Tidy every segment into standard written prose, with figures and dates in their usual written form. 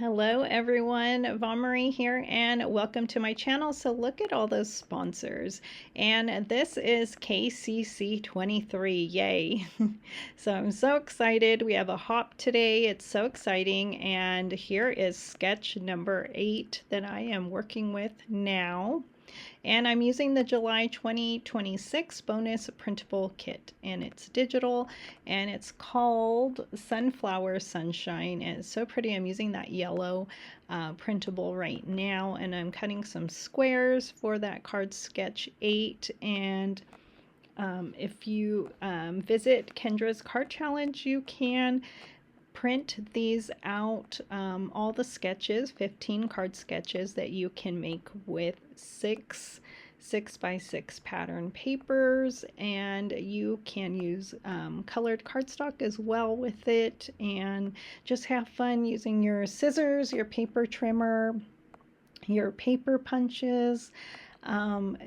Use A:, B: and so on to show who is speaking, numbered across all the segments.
A: Hello everyone, vonmarie here and welcome to my channel. So look at all those sponsors, and this is KCC23, yay. So I'm so excited. We have a hop today, it's so exciting, and here is sketch number 8 that I am working with now. And I'm using the July 2026 bonus printable kit, and it's digital and it's called Sunflower Sunshine, and it's so pretty. I'm using that yellow printable right now, and I'm cutting some squares for that card sketch 8. And if you visit Kendra's card challenge, you can print these out, all the sketches, 15 card sketches that you can make with 6x6 pattern papers, and you can use colored cardstock as well with it, and just have fun using your scissors, your paper trimmer, your paper punches.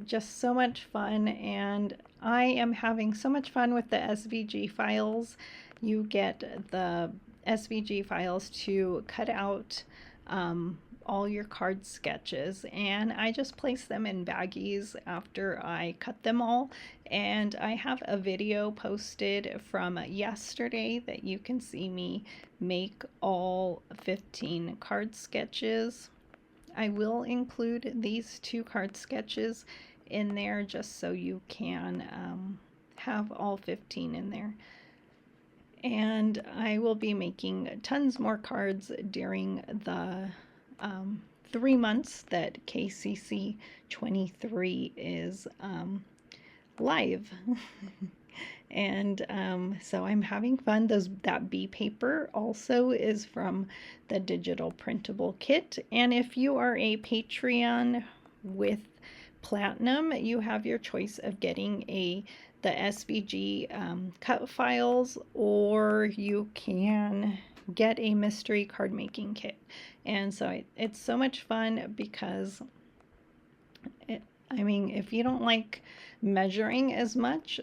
A: Just so much fun, and I am having so much fun with the SVG files. You get the SVG files to cut out all your card sketches, and I just place them in baggies after I cut them all. And I have a video posted from yesterday that you can see me make all 15 card sketches. I will include these 2 card sketches in there just so you can have all 15 in there. And I will be making tons more cards during the 3 months that KCC 23 is live. And so I'm having fun. That bee paper also is from the digital printable kit. And if you are a Patreon with Platinum, you have your choice of getting the SVG cut files, or you can get a mystery card making kit. And so it's so much fun because if you don't like measuring as much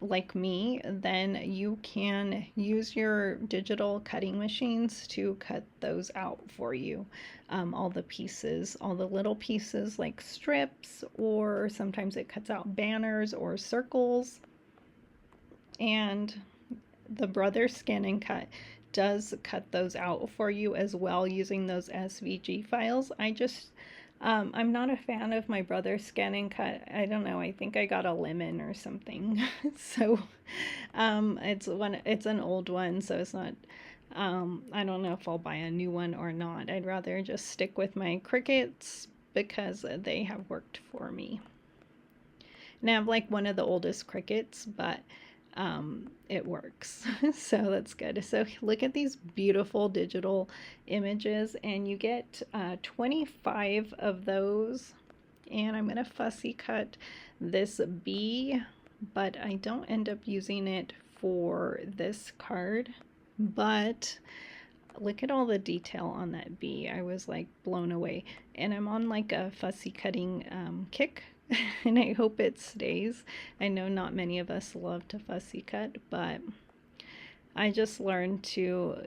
A: like me, then you can use your digital cutting machines to cut those out for you. All the pieces, all the little pieces like strips, or sometimes it cuts out banners or circles. And the Brother Scan and Cut does cut those out for you as well using those SVG files. I'm not a fan of my Brother Scan and Cut. I don't know, I think I got a lemon or something. So it's an old one, so it's not, I don't know if I'll buy a new one or not. I'd rather just stick with my Cricuts because they have worked for me. And I have like one of the oldest Cricuts, but it works. So that's good. So look at these beautiful digital images, and you get 25 of those. And I'm going to fussy cut this bee, but I don't end up using it for this card. But look at all the detail on that bee. I was like blown away, and I'm on like a fussy cutting kick. And I hope it stays. I know not many of us love to fussy cut, but I just learned to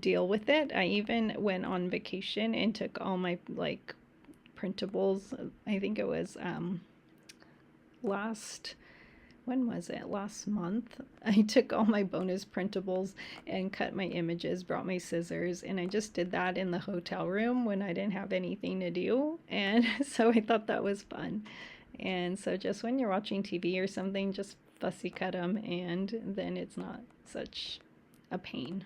A: deal with it. I even went on vacation and took all my like printables. I think it was last month. I took all my bonus printables and cut my images, brought my scissors, and I just did that in the hotel room when I didn't have anything to do. And so I thought that was fun. And so just when you're watching TV or something, just fussy cut them, and then it's not such a pain.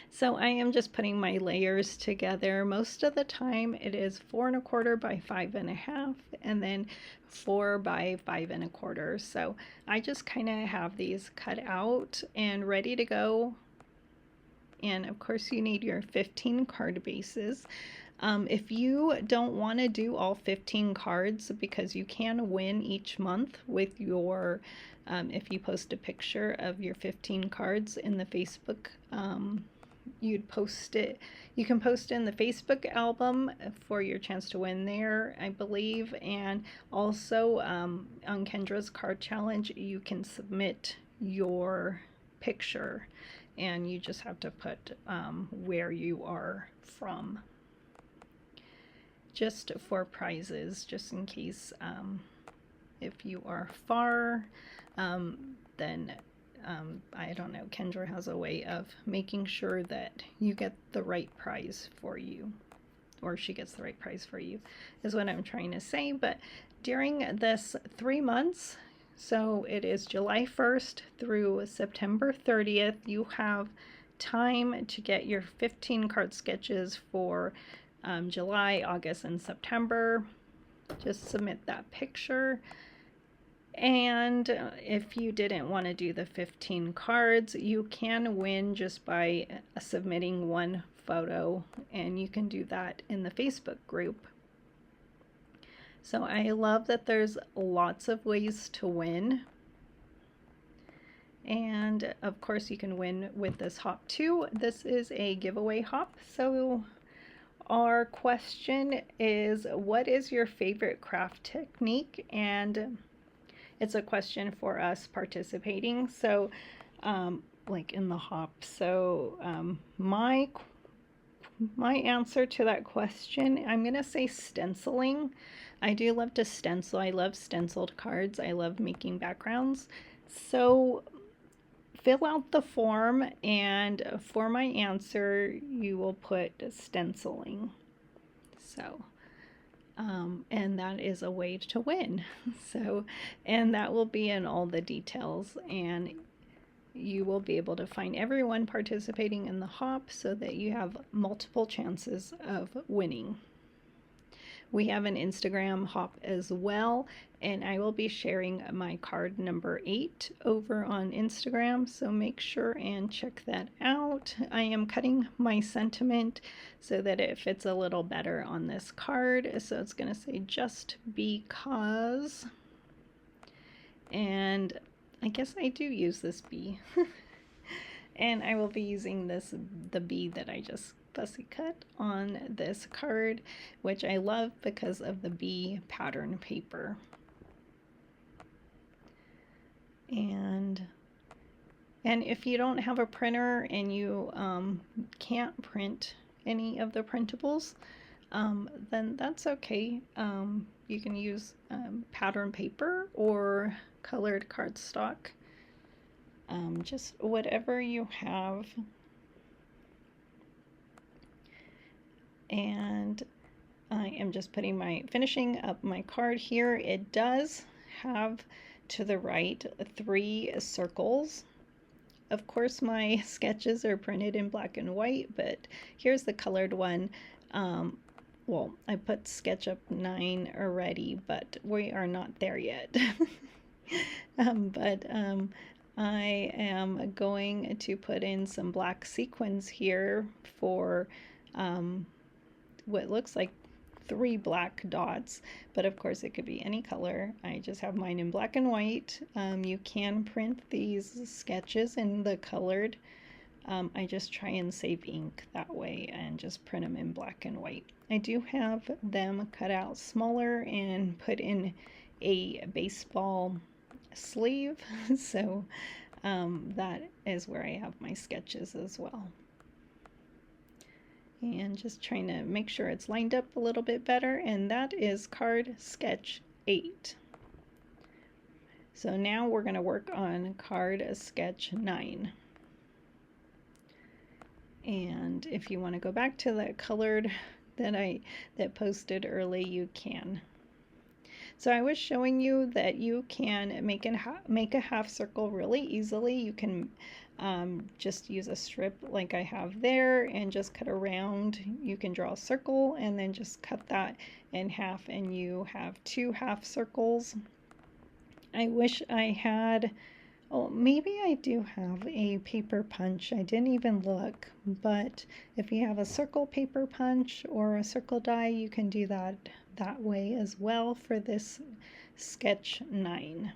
A: So I am just putting my layers together. Most of the time it is 4 1/4 by 5 1/2, and then 4 by 5 1/4. So I just kind of have these cut out and ready to go. And of course you need your 15 card bases. If you don't want to do all 15 cards, because you can win each month with your, if you post a picture of your 15 cards in the Facebook, you'd post it. You can post in the Facebook album for your chance to win there, I believe. And also on Kendra's card challenge, you can submit your picture and you just have to put where you are from, just for prizes, just in case if you are far, then I don't know, Kendra has a way of making sure that you get the right prize for you, or she gets the right prize for you, is what I'm trying to say. But during this 3 months, so it is July 1st through September 30th, you have time to get your 15 card sketches for July, August, and September. Just submit that picture. And if you didn't want to do the 15 cards, you can win just by submitting one photo, and you can do that in the Facebook group. So I love that there's lots of ways to win. And of course you can win with this hop too. This is a giveaway hop. So our question is, what is your favorite craft technique? And it's a question for us participating. So like in the hop. So my answer to that question, I'm gonna say stenciling. I do love to stencil. I love stenciled cards. I love making backgrounds. So fill out the form, and for my answer you will put stenciling. So and that is a way to win. So, and that will be in all the details, and you will be able to find everyone participating in the hop so that you have multiple chances of winning. We have an Instagram hop as well, and I will be sharing my card number 8 over on Instagram, so make sure and check that out. I am cutting my sentiment so that it fits a little better on this card. So it's going to say just because, and I guess I do use this bee. And I will be using the bee that I just fussy cut on this card, which I love because of the bee pattern paper. And if you don't have a printer and you can't print any of the printables, then that's okay. You can use pattern paper or colored cardstock, just whatever you have. And I am just finishing up my card here. It does have to the right 3 circles. Of course my sketches are printed in black and white, but here's the colored one. Well, I put SketchUp 9 already, but we are not there yet. I am going to put in some black sequins here for what looks like 3 black dots, but of course it could be any color. I just have mine in black and white. You can print these sketches in the colored. I just try and save ink that way and just print them in black and white. I do have them cut out smaller and put in a baseball sleeve, so that is where I have my sketches as well. And just trying to make sure it's lined up a little bit better, and that is card sketch 8. So now we're going to work on card sketch 9. And if you want to go back to that colored that posted early, you can. So I was showing you that you can make a half circle really easily. You can just use a strip like I have there and just cut around. You can draw a circle and then just cut that in half, and you have 2 half circles. I wish I had, oh, maybe I do have a paper punch. I didn't even look, but if you have a circle paper punch or a circle die, you can do that way as well for this sketch 9.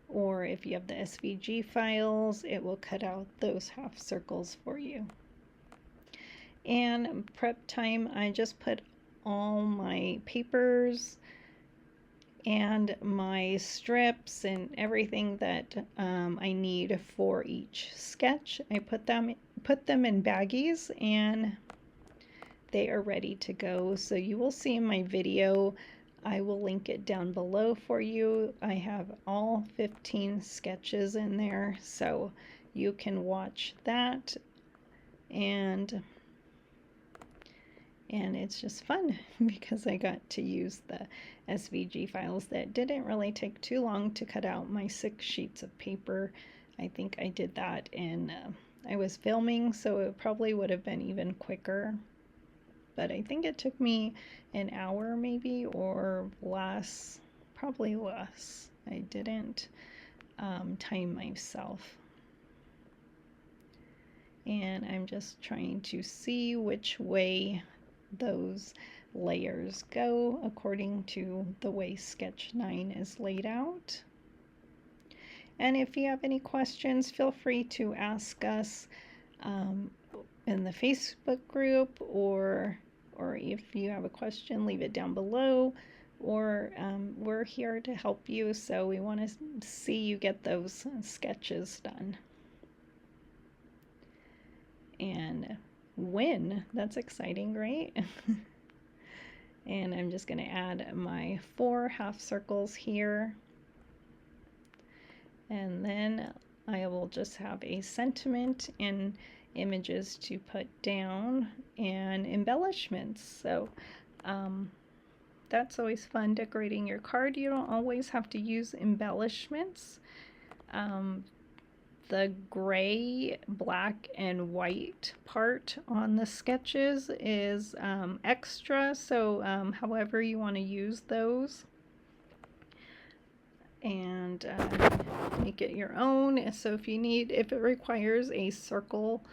A: Or if you have the SVG files, it will cut out those half circles for you. And prep time, I just put all my papers and my strips and everything that I need for each sketch. I put them in baggies and they are ready to go. So you will see in my video, I will link it down below for you. I have all 15 sketches in there, so you can watch that, and it's just fun because I got to use the SVG files. That didn't really take too long to cut out my 6 sheets of paper. I think I did that in I was filming, so it probably would have been even quicker, but I think it took me an hour maybe, or less, probably less. I didn't time myself. And I'm just trying to see which way those layers go according to the way sketch 9 is laid out. And if you have any questions, feel free to ask us in the Facebook group, or if you have a question, leave it down below, or we're here to help you. So we want to see you get those sketches done and win. That's exciting, right? And I'm just going to add my 4 half circles here, and then I will just have a sentiment and images to put down and embellishments. So that's always fun, decorating your card. You don't always have to use embellishments. The gray, black, and white part on the sketches is extra, so however you want to use those, and make it your own. So if it requires a circle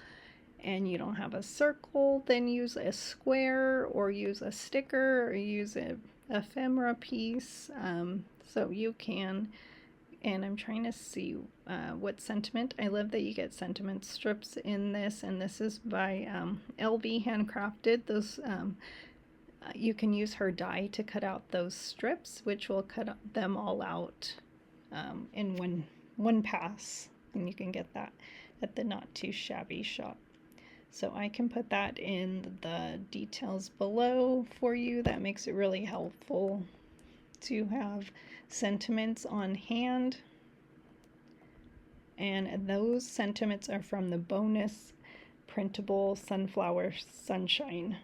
A: and you don't have a circle, then use a square, or use a sticker, or use a ephemera piece. So you can. And I'm trying to see what sentiment. I love that you get sentiment strips in this, and this is by LV Handcrafted. Those you can use her die to cut out those strips, which will cut them all out in one pass, and you can get that at the Not Too Shabby shop. So I can put that in the details below for you. That makes it really helpful to have sentiments on hand, and those sentiments are from the bonus printable Sunflower Sunshine.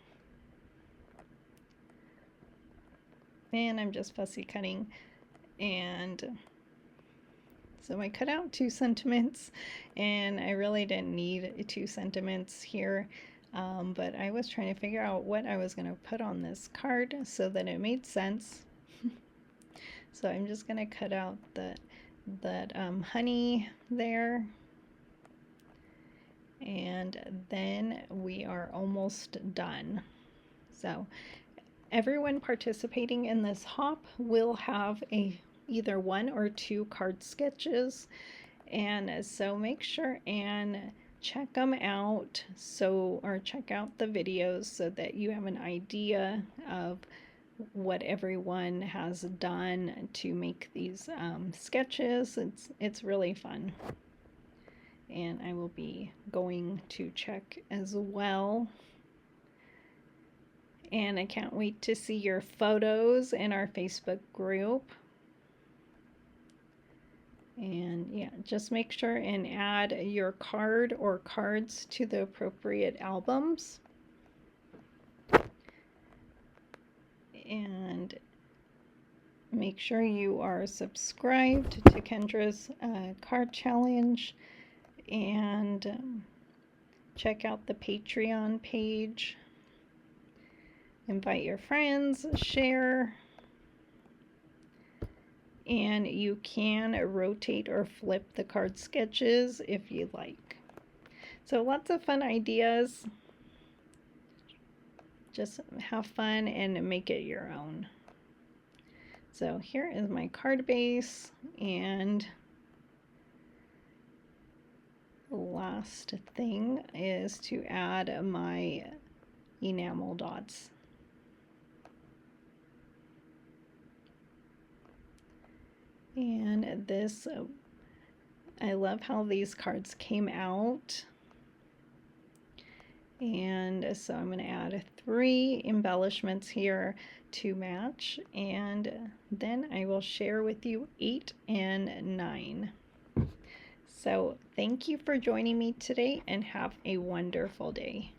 A: And I'm just fussy cutting, and so I cut out 2 sentiments, and I really didn't need 2 sentiments here, but I was trying to figure out what I was going to put on this card so that it made sense. So I'm just going to cut out that honey there, and then we are almost done. So everyone participating in this hop will have either 1 or 2 card sketches, and so make sure and check them out, or check out the videos so that you have an idea of what everyone has done to make these sketches. It's really fun, and I will be going to check as well. And I can't wait to see your photos in our Facebook group. And yeah, just make sure and add your card or cards to the appropriate albums. And make sure you are subscribed to Kendra's card challenge, and check out the Patreon page. Invite your friends, share, and you can rotate or flip the card sketches if you like. So lots of fun ideas. Just have fun and make it your own. So here is my card base, and the last thing is to add my enamel dots. And this, I love how these cards came out. And so I'm going to add 3 embellishments here to match, and then I will share with you 8 and 9. So thank you for joining me today, and have a wonderful day.